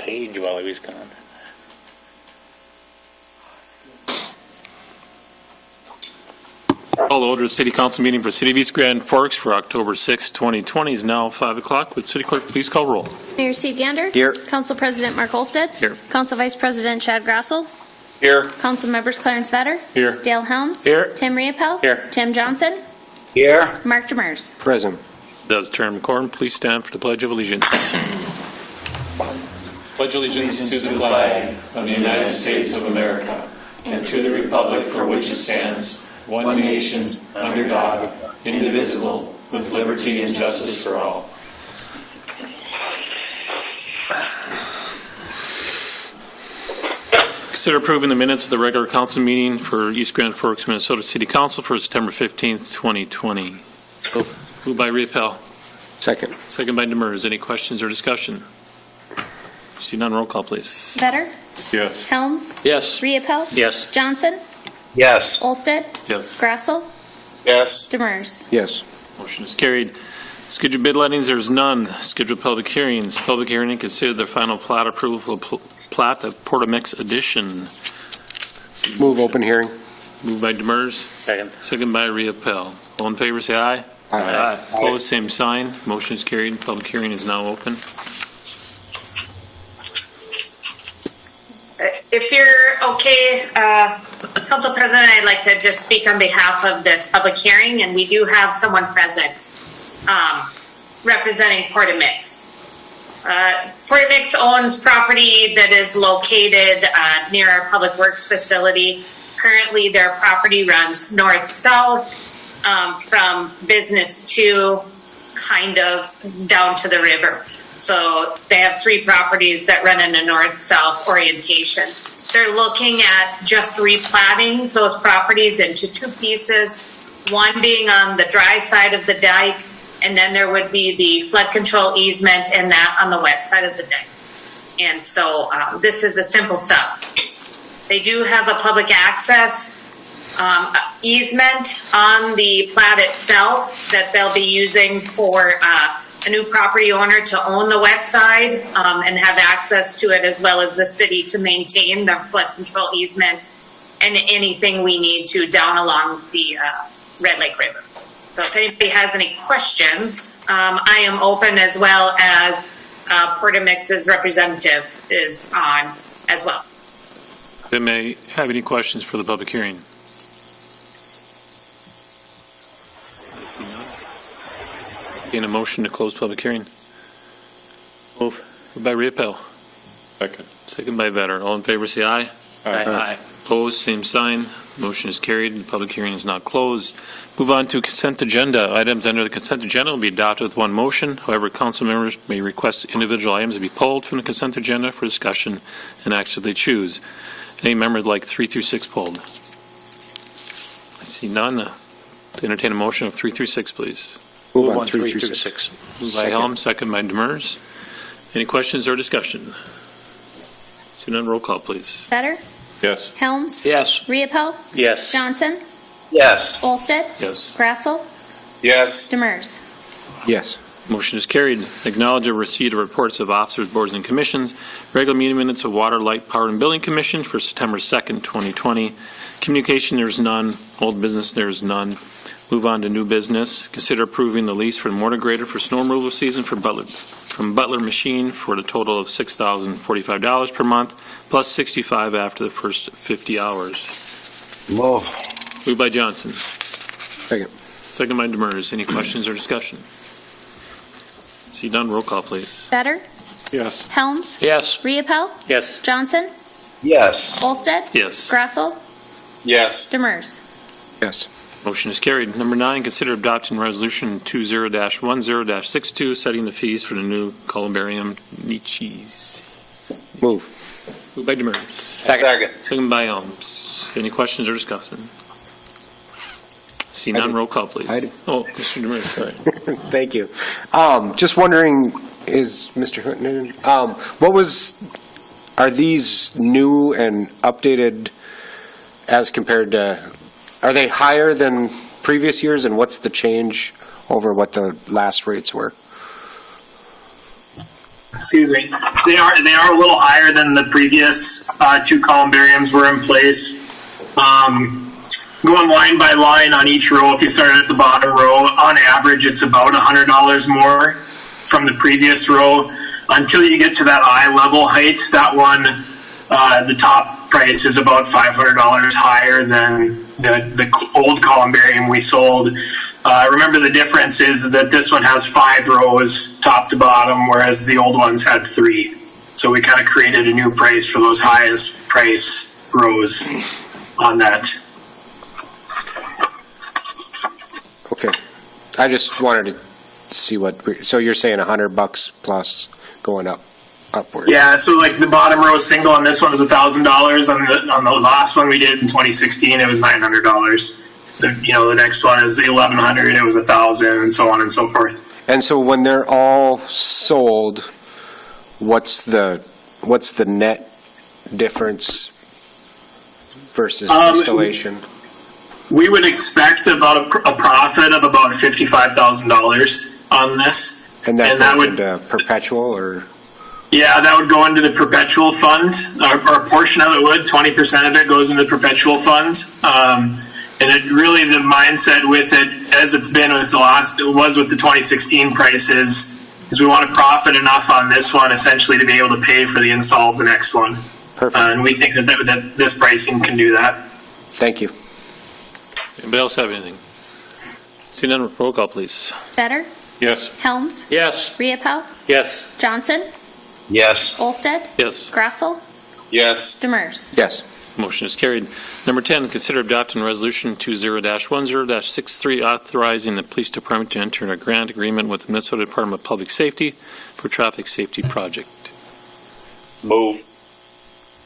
page while he was gone. Call to order the City Council meeting for City of East Grand Forks for October 6, 2020 is now 5 o'clock. Would City Clerk please call roll? Mayor Steve Gander. Here. Council President Mark Olsted. Here. Council Vice President Chad Grassel. Here. Council Members Clarence Vetter. Here. Dale Helms. Here. Tim Riepel. Here. Tim Johnson. Here. Mark Demers. Present. Does term quorum please stand for the Pledge of Allegiance? Pledge allegiance to the flag of the United States of America and to the republic for which it stands, one nation, under God, indivisible, with liberty and justice for all. Consider approving the minutes of the regular council meeting for East Grand Forks, Minnesota City Council for September 15th, 2020. Moved by Riepel. Second. Second by Demers. Any questions or discussion? See none, roll call, please. Vetter. Yes. Helms. Yes. Riepel. Yes. Johnson. Yes. Olsted. Yes. Grassel. Yes. Demers. Yes. Motion is carried. Scheduled bid lettings, there's none. Scheduled public hearings. Public hearing and consider the final plat approval of plat of Porta Mix Addition. Move open hearing. Moved by Demers. Second. Second by Riepel. All in favor, say aye. Aye. Opposed, same sign. Motion is carried. Public hearing is now open. If you're okay, Council President, I'd like to just speak on behalf of this public hearing, and we do have someone present representing Porta Mix. Porta Mix owns property that is located near our Public Works facility. Currently, their property runs north-south from Business 2 kind of down to the river. So they have 3 properties that run in a north-south orientation. They're looking at just replatting those properties into 2 pieces, one being on the dry side of the dike, and then there would be the flood control easement and that on the wet side of the dike. And so this is a simple sub. They do have a public access easement on the plat itself that they'll be using for a new property owner to own the wet side and have access to it, as well as the city to maintain the flood control easement and anything we need to down along the Red Lake River. So if anybody has any questions, I am open, as well as Porta Mix's representative is on as well. They may have any questions for the public hearing. In a motion to close public hearing. Moved by Riepel. Second. Second by Vetter. All in favor, say aye. Aye. Opposed, same sign. Motion is carried. The public hearing is now closed. Move on to consent agenda. Items under the consent agenda will be adopted with one motion. However, council members may request individual items to be pulled from the consent agenda for discussion and action they choose. Any member would like 3 through 6 pulled? I see none. To entertain a motion of 3 through 6, please. Move on 3 through 6. Moved by Helm, second by Demers. Any questions or discussion? See none, roll call, please. Vetter. Yes. Helms. Yes. Riepel. Yes. Johnson. Yes. Olsted. Yes. Grassel. Yes. Demers. Yes. Motion is carried. Acknowledge a receipt of reports of officers, boards, and commissions. Regular meeting minutes of Water, Light, Power, and Building Commission for September 2nd, 2020. Communication, there's none. Old business, there's none. Move on to new business. Consider approving the lease for the mortar grader for snow removal season from Butler Machine for the total of $6,045 per month, plus $65 after the first 50 hours. Move. Moved by Johnson. Second. Second by Demers. Any questions or discussion? See none, roll call, please. Vetter. Yes. Helms. Yes. Riepel. Yes. Johnson. Yes. Olsted. Yes. Grassel. Yes. Demers. Yes. Motion is carried. Number 9, consider adopting resolution 20-10-62, setting the fees for the new columbarium niches. Move. Moved by Demers. Second. Second by Helms. Any questions or discussion? See none, roll call, please. Oh, Mr. Demers, sorry. Thank you. Just wondering, is Mr. Hunton, are these new and updated as compared to, are they higher than previous years, and what's the change over what the last rates were? excuse me, they are a little higher than the previous two columbariums were in place. Going line by line on each row, if you start at the bottom row, on average it's about $100 more from the previous row until you get to that eye level height. That one, the top price is about $500 higher than the old columbarium we sold. Remember, the difference is that this one has 5 rows top to bottom, whereas the old ones had 3. So we kind of created a new price for those highest price rows on that. Okay. I just wanted to see so you're saying $100 plus going upward? Yeah. Yeah, so like the bottom row single on this one was $1,000. On the last one we did in 2016, it was $900. The next one is $1,100. It was $1,000, and so on and so forth. And so when they're all sold, what's the net difference versus installation? We would expect about a profit of about $55,000 on this. And that goes into perpetual, or? Yeah, that would go into the perpetual fund, or a portion of it would. 20% of it goes into the perpetual fund. And it really, the mindset with it, as it's been with it was with the 2016 prices, is we want to profit enough on this one essentially to be able to pay for the install of the next one. Perfect. And we think that this pricing can do that. Thank you. Anybody else have anything? See none, roll call, please. Better? Yes. Helms? Yes. Riepel? Yes. Johnson? Yes. Olsted? Yes. Grassel? Yes. Demers? Yes. Motion is carried. Number 10, consider adopting Resolution 20-10-63, authorizing the Police Department to enter a grant agreement with the Minnesota Department of Public Safety for traffic safety project. Move.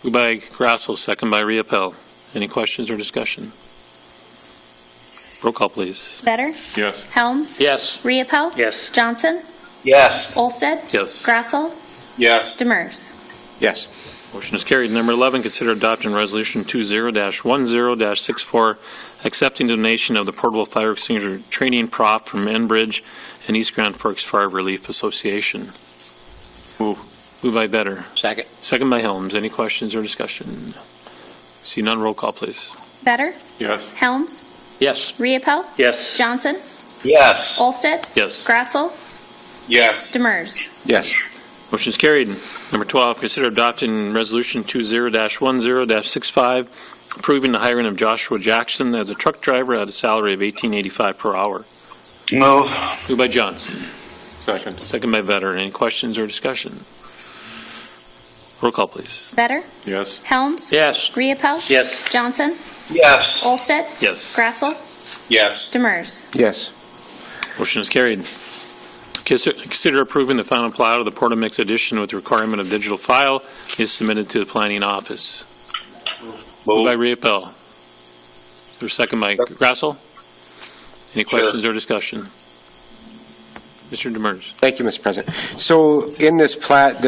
Moved by Grassel, second by Riepel. Any questions or discussion? Roll call, please. Better? Yes. Helms? Yes. Riepel? Yes. Johnson? Yes. Olsted? Yes. Grassel? Yes. Demers? Yes. Motion is carried. Number 11, consider adopting Resolution 20-10-64, accepting donation of the portable fire extinguisher training prop from Enbridge and East Grand Forks Fire Relief Association. Moved by Better. Second. Second by Helms. Any questions or discussion? See none, roll call, please. Better? Yes. Helms? Yes. Riepel? Yes. Johnson? Yes. Olsted? Yes. Grassel? Yes. Demers? Yes. Motion is carried. Number 12, consider adopting Resolution 20-10-65, approving the hiring of Joshua Jackson as a truck driver at a salary of $18.85 per hour. Move. Moved by Johnson. Second. Second by Vetter. Any questions or discussion? Roll call, please. Better? Yes. Helms? Yes. Riepel? Yes. Johnson? Yes. Olsted? Yes. Grassel? Yes. Demers? Yes. Motion is carried. Consider approving the final plat of the Porta Mix Addition with the requirement of digital file is submitted to the planning office. Moved by Riepel. Is there a second by Grassel? Any questions or discussion? Mr. Demers. Thank you, Mr. President. So in this plat,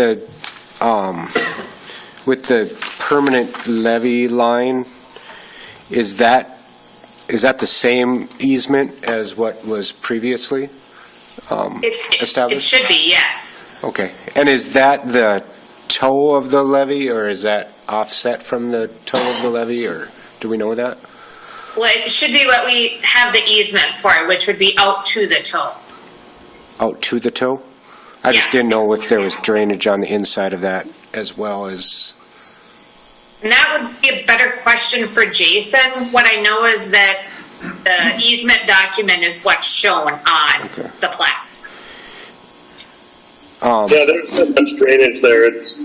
with the permanent levee line, is that the same easement as what was previously established? It should be, yes. Okay. And is that the toe of the levee, or is that offset from the toe of the levee, or do we know that? Well, it should be what we have the easement for, which would be out to the toe. Out to the toe? I just didn't know if there was drainage on the inside of that as well as... And that would be a better question for Jason. What I know is that the easement document is what's shown on the plat. Yeah, there's not much drainage there. It's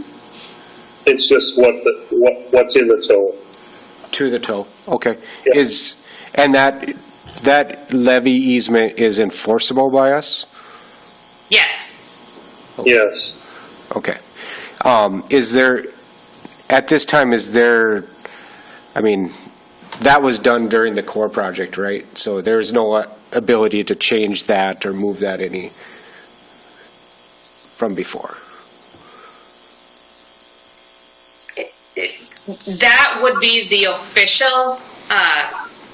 just what's in the toe. To the toe, okay. Yeah. And that levee easement is enforceable by us? Yes. Yes. Okay. Is there, at this time, that was done during the core project, right? So there's no ability to change that or move that any from before? That would be the official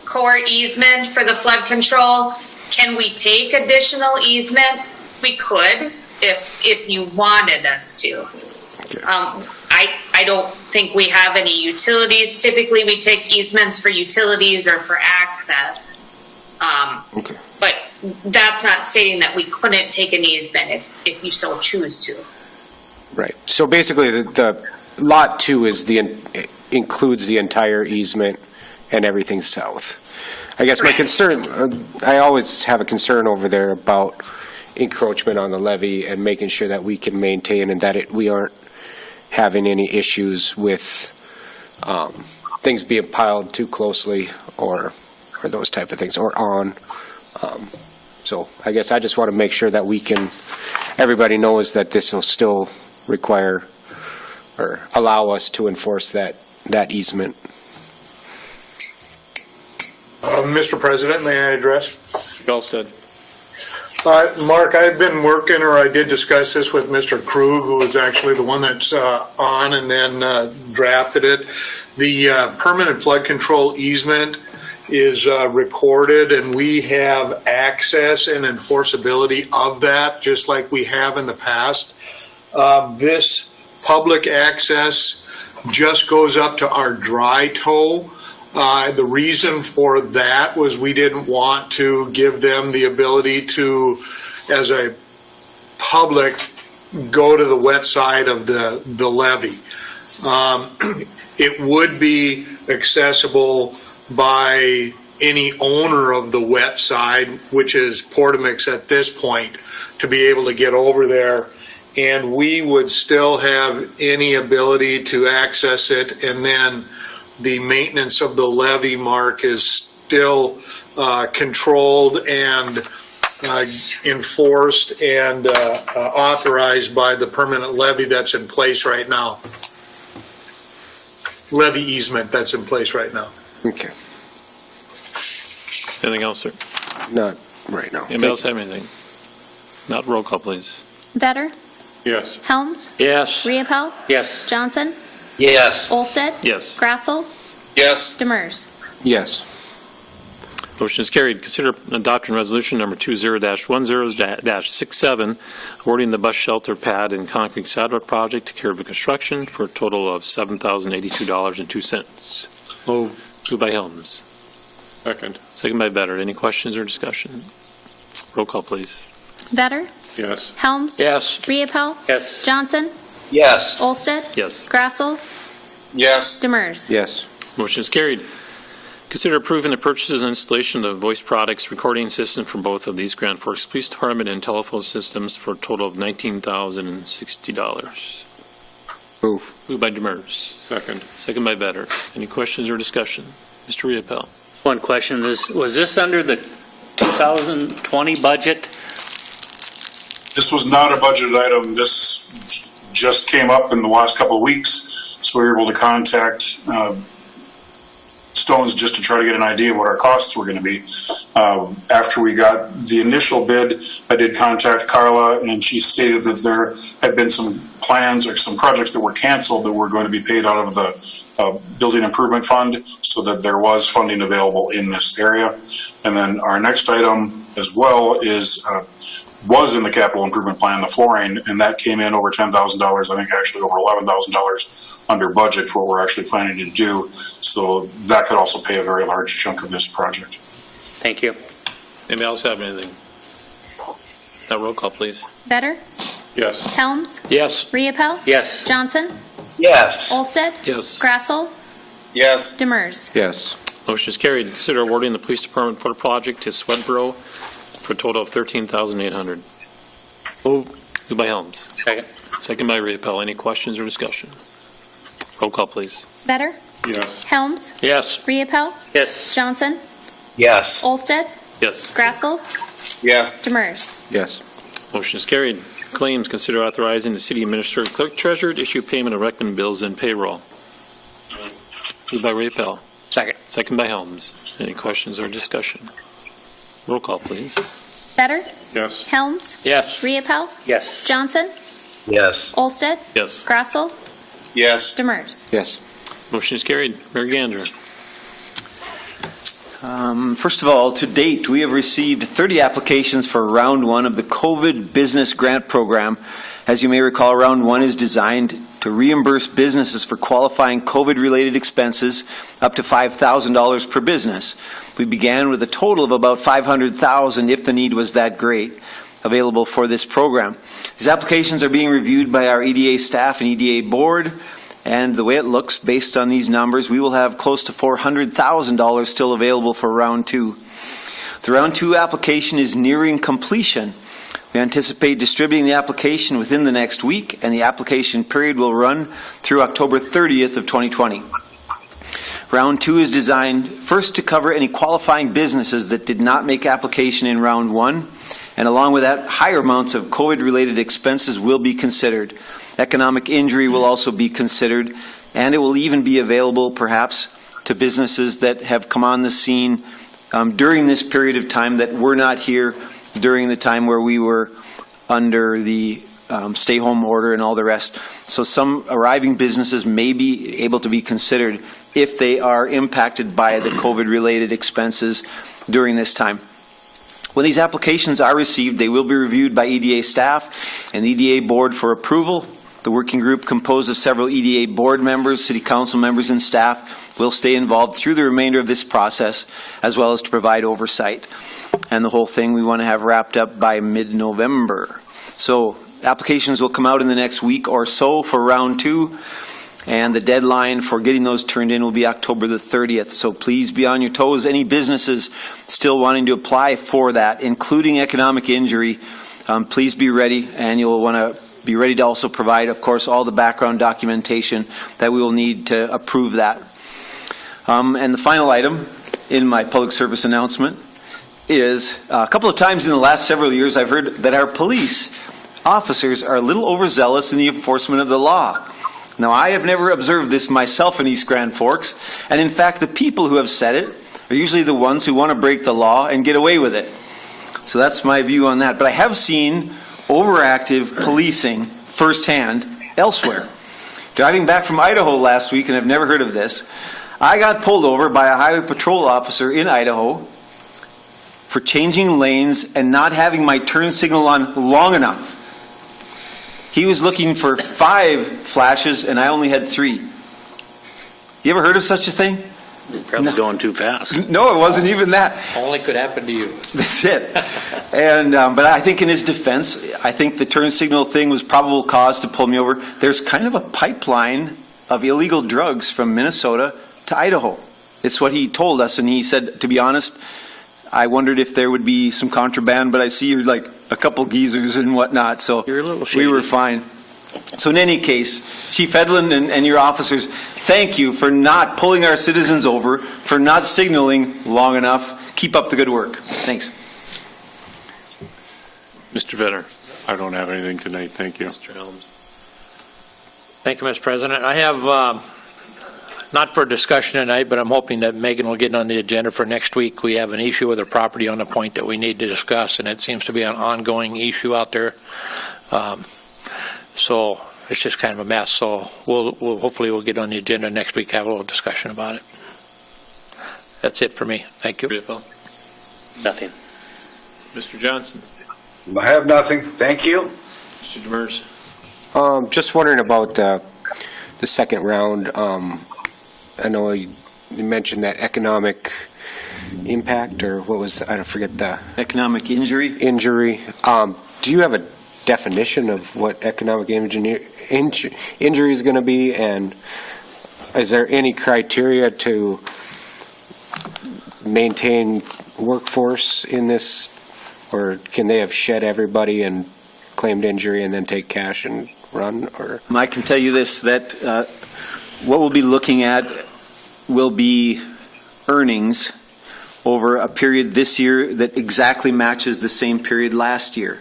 core easement for the flood control. Can we take additional easement? We could. if you wanted us to. I don't think we have any utilities. Typically, we take easements for utilities or for access. Okay. But that's not stating that we couldn't take an easement if you so choose to. Right. So basically, the Lot 2 is includes the entire easement and everything south. I guess my concern, I always have a concern over there about encroachment on the levee and making sure that we can maintain and that we aren't having any issues with things being piled too closely or those type of things, or on. So I guess I just want to make sure that everybody knows that this will still require or allow us to enforce that easement. Mr. President, may I address? Olsted. Mark, I've been working, or I did discuss this with Mr. Krug, who was actually the one that's on and then drafted it. The permanent flood control easement is recorded, and we have access and enforceability of that, just like we have in the past. This public access just goes up to our dry toe. The reason for that was we didn't want to give them the ability to, as a public, go to the wet side of the levee. It would be accessible by any owner of the wet side, which is Porta Mix at this point, to be able to get over there. And we would still have any ability to access it, and then the maintenance of the levee, Mark, is still controlled and enforced and authorized by the permanent levee that's in place right now. Levee easement that's in place right now. Okay. Anything else, sir? Not right now. Anybody else have anything? Not roll call, please. Vetter, Yes. Helms, Yes. Riepel, Yes. Johnson, Yes. Olsted, Yes. Grassel, Yes. Demers. Yes. Motion is carried. Consider adopting resolution number 20-10-67, awarding the bus shelter pad and concrete sidewalk project to Caribou Construction for a total of $7,082.02. Moved by Helms. Second. Second by Vetter. Any questions or discussion? Roll call, please. Vetter, Yes. Helms, Yes. Riepel, Yes. Johnson, Yes. Olsted, Yes. Grassel, Yes. Demers. Yes. Motion is carried. Consider approving the purchases and installation of voice products recording system for both of these Grand Forks Police Department and telephone systems for a total of $19,060. Move. Moved by Demers. Second. Second by Vetter. Any questions or discussion? Mr. Riepel. One question, was this under the 2020 budget? This was not a budgeted item. This just came up in the last couple of weeks, so we were able to contact Stones just to try to get an idea of what our costs were going to be. After we got the initial bid, I did contact Carla, and she stated that there had been some plans or some projects that were canceled that were going to be paid out of the building improvement fund, so that there was funding available in this area. And then our next item as well was in the capital improvement plan, the flooring, and that came in over $10,000, I think actually over $11,000 under budget for what we're actually planning to do. So that could also pay a very large chunk of this project. Thank you. Anybody else have anything? Now roll call, please. Vetter, Yes. Helms, Yes. Riepel, Yes. Johnson, Yes. Olsted, Yes. Grassel, Yes. Demers. Yes. Motion is carried. Consider awarding the police department for a project to Swedboro for a total of $13,800. Moved by Helms. Second. Second by Riepel. Any questions or discussion? Roll call, please. Vetter, Yes. Helms, Yes. Riepel, Yes. Johnson, Yes. Olsted, Yes. Grassel, Yes. Demers. Yes. Motion is carried. Claims. Consider authorizing the city administrator clerk treasurer to issue payment of recommended bills and payroll. Moved by Riepel. Second. Second by Helms. Any questions or discussion? Roll call, please. Vetter, Yes. Helms, Yes. Riepel, Yes. Johnson, Yes. Olsted, Yes. Grassel, Yes. Demers. Yes. Motion is carried. Mayor Gander. First of all, to date, we have received 30 applications for Round 1 of the COVID Business Grant Program. As you may recall, Round 1 is designed to reimburse businesses for qualifying COVID-related expenses up to $5,000 per business. We began with a total of about $500,000 if the need was that great available for this program. These applications are being reviewed by our EDA staff and EDA board, and the way it looks, based on these numbers, we will have close to $400,000 still available for Round 2. The Round 2 application is nearing completion. We anticipate distributing the application within the next week, and the application period will run through October 30th of 2020. Round 2 is designed first to cover any qualifying businesses that did not make application in Round 1, and along with that, higher amounts of COVID-related expenses will be considered. Economic injury will also be considered, and it will even be available, perhaps, to businesses that have come on the scene during this period of time that were not here during the time where we were under the stay-home order and all the rest. So some arriving businesses may be able to be considered if they are impacted by the COVID-related expenses during this time. When these applications are received, they will be reviewed by EDA staff and the EDA board for approval. The working group, composed of several EDA board members, city council members, and staff, will stay involved through the remainder of this process, as well as to provide oversight. And the whole thing we want to have wrapped up by mid-November. So applications will come out in the next week or so for Round 2, and the deadline for getting those turned in will be October the 30th. So please be on your toes. Any businesses still wanting to apply for that, including economic injury, please be ready, and you'll want to be ready to also provide, of course, all the background documentation that we will need to approve that. And the final item in my public service announcement is a couple of times in the last several years I've heard that our police officers are a little overzealous in the enforcement of the law. Now, I have never observed this myself in East Grand Forks, and in fact the people who have said it are usually the ones who want to break the law and get away with it. So that's my view on that. But I have seen overactive policing firsthand elsewhere. Driving back from Idaho last week, and I've never heard of this, I got pulled over by a highway patrol officer in Idaho for changing lanes and not having my turn signal on long enough. He was looking for 5 flashes and I only had 3. You ever heard of such a thing? You're probably going too fast. No, it wasn't even that. Only could happen to you. That's it. And but I think in his defense, I think the turn signal thing was probable cause to pull me over. There's kind of a pipeline of illegal drugs from Minnesota to Idaho. It's what he told us, and he said, to be honest, I wondered if there would be some contraband, but I see you're like a couple geezers and whatnot, so You're a little shady. we were fine. So in any case, Chief Edlund and your officers, thank you for not pulling our citizens over, for not signaling long enough. Keep up the good work. Thanks. Mr. Vetter. I don't have anything tonight. Thank you. Mr. Helms. Thank you, Mr. President. I have, not for discussion tonight, but I'm hoping that Megan will get on the agenda for next week. We have an issue with her property on the point that we need to discuss, and it seems to be an ongoing issue out there. So it's just kind of a mess. So we'll hopefully we'll get on the agenda next week, have a little discussion about it. That's it for me. Thank you. Nothing. Mr. Johnson. I have nothing. Thank you. Mr. Demers. Just wondering about the second round. I know you mentioned that economic impact, or what was, I don't forget the... Economic injury? Injury. Do you have a definition of what economic injury is going to be, and is there any criteria to maintain workforce in this, or can they have shed everybody and claimed injury and then take cash and run? Or I can tell you this, that what we'll be looking at will be earnings over a period this year that exactly matches the same period last year.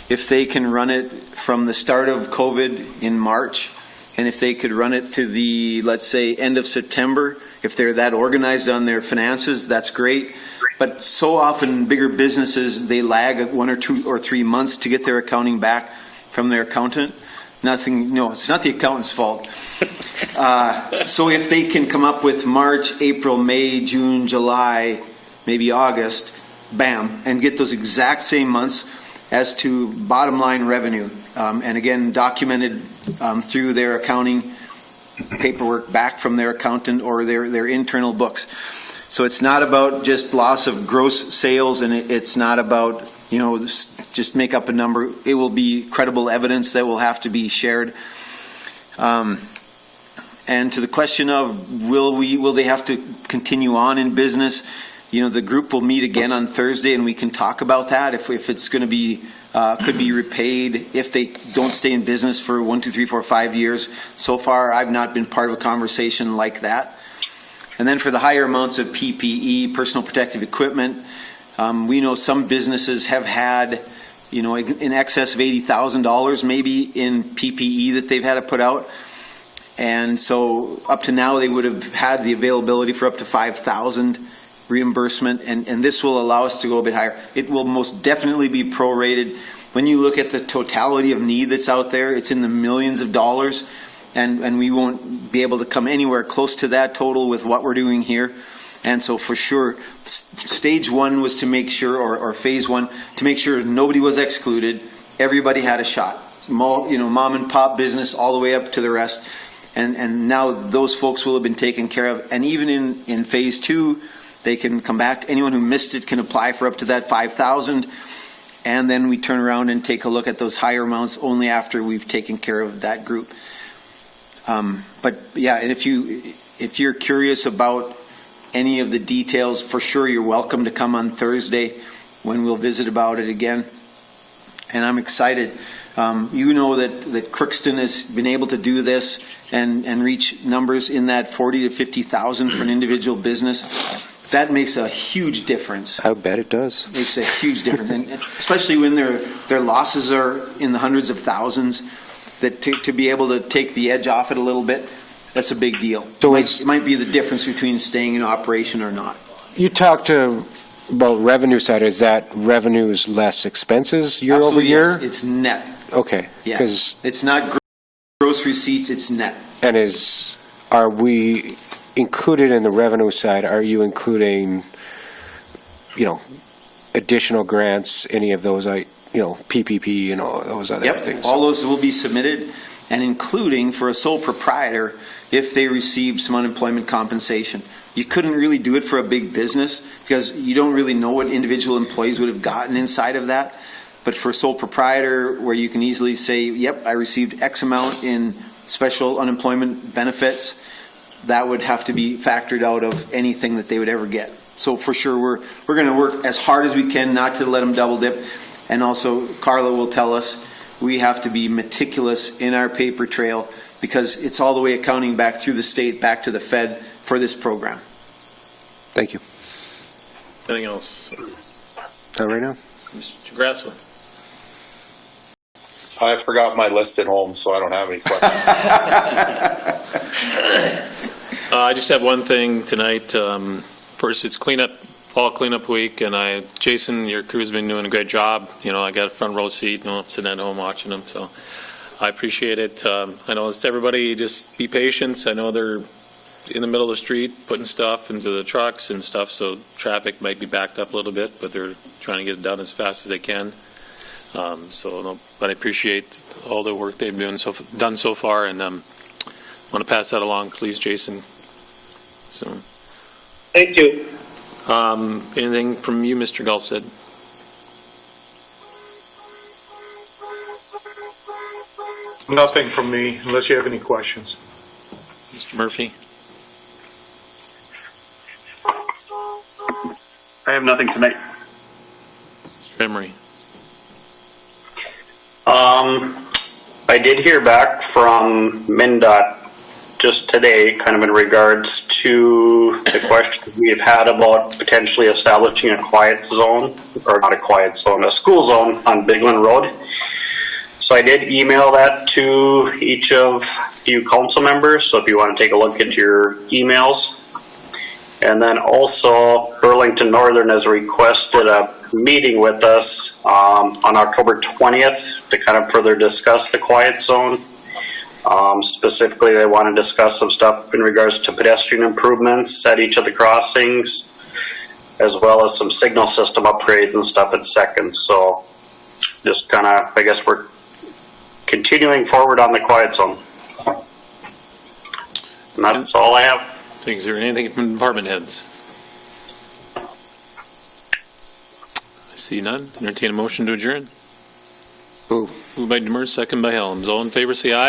If they can run it from the start of COVID in March, and if they could run it to the, let's say, end of September, if they're that organized on their finances, that's great. But so often bigger businesses, they lag 1 or 2 or 3 months to get their accounting back from their accountant. No, it's not the accountant's fault. So if they can come up with March, April, May, June, July, maybe August, bam, and get those exact same months as to bottom line revenue. And again, documented through their accounting paperwork back from their accountant or their internal books. So it's not about just loss of gross sales, and it's not about, just make up a number. It will be credible evidence that will have to be shared. And to the question of will they have to continue on in business, the group will meet again on Thursday and we can talk about that if it's going to be could be repaid if they don't stay in business for 1, 2, 3, 4, 5 years. So far, I've not been part of a conversation like that. And then for the higher amounts of PPE, personal protective equipment, we know some businesses have had, in excess of $80,000 maybe in PPE that they've had to put out. And so up to now, they would have had the availability for up to $5,000 reimbursement, and this will allow us to go a bit higher. It will most definitely be prorated. When you look at the totality of need that's out there, it's in the millions of dollars, and we won't be able to come anywhere close to that total with what we're doing here. And so for sure, stage one was to make sure, or phase one, to make sure nobody was excluded, everybody had a shot. Mom and pop business all the way up to the rest. And now those folks will have been taken care of. And even in phase two, they can come back. Anyone who missed it can apply for up to that $5,000. And then we turn around and take a look at those higher amounts only after we've taken care of that group. But yeah, and if you're curious about any of the details, for sure you're welcome to come on Thursday when we'll visit about it again. And I'm excited. That Crookston has been able to do this and reach numbers in that 40 to 50,000 for an individual business. That makes a huge difference. I bet it does. Makes a huge difference, and especially when their losses are in the hundreds of thousands. That to be able to take the edge off it a little bit, that's a big deal. So it might be the difference between staying in operation or not. You talked about revenue side. Is that revenues less expenses year over year? Yes. It's net. Okay. Yeah. It's not gross receipts, it's net. And are we included in the revenue side? Are you including, additional grants, any of those, PPP and all those other things? All those will be submitted, and including for a sole proprietor if they received some unemployment compensation. You couldn't really do it for a big business because you don't really know what individual employees would have gotten inside of that. But for a sole proprietor, where you can easily say, yep, I received X amount in special unemployment benefits, that would have to be factored out of anything that they would ever get. So for sure, we're going to work as hard as we can not to let them double dip. And also, Carla will tell us we have to be meticulous in our paper trail because it's all the way accounting back through the state, back to the Fed for this program. Thank you. Anything else? Not right now. Mr. Grassel. I forgot my list at home, so I don't have any questions. I just have one thing tonight. First, it's fall cleanup week, and Jason, your crew's been doing a great job. I got a front row seat, I'm sitting at home watching them, so I appreciate it. I know it's everybody, just be patient. I know they're in the middle of the street putting stuff into the trucks and stuff, so traffic might be backed up a little bit, but they're trying to get it done as fast as they can. But I appreciate all the work they've done so far, and want to pass that along, please, Jason. So, Thank you. anything from you, Mr. Gulstead? Nothing from me, unless you have any questions. Mr. Murphy? I have nothing tonight. Mr. Emery? I did hear back from MnDOT just today, kind of in regards to the questions we have had about potentially establishing a quiet zone, or not a quiet zone, a school zone on Bigland Road. So I did email that to each of you council members, so if you want to take a look at your emails. And then also Burlington Northern has requested a meeting with us on October 20th to kind of further discuss the quiet zone. Specifically, they want to discuss some stuff in regards to pedestrian improvements at each of the crossings, as well as some signal system upgrades and stuff at Second. So just kind of, I guess we're continuing forward on the quiet zone. And that's all I have. Is there anything from department heads? I see none. Entertain a motion to adjourn. Move. Moved by Demers, second by Helms. All in favor, say aye.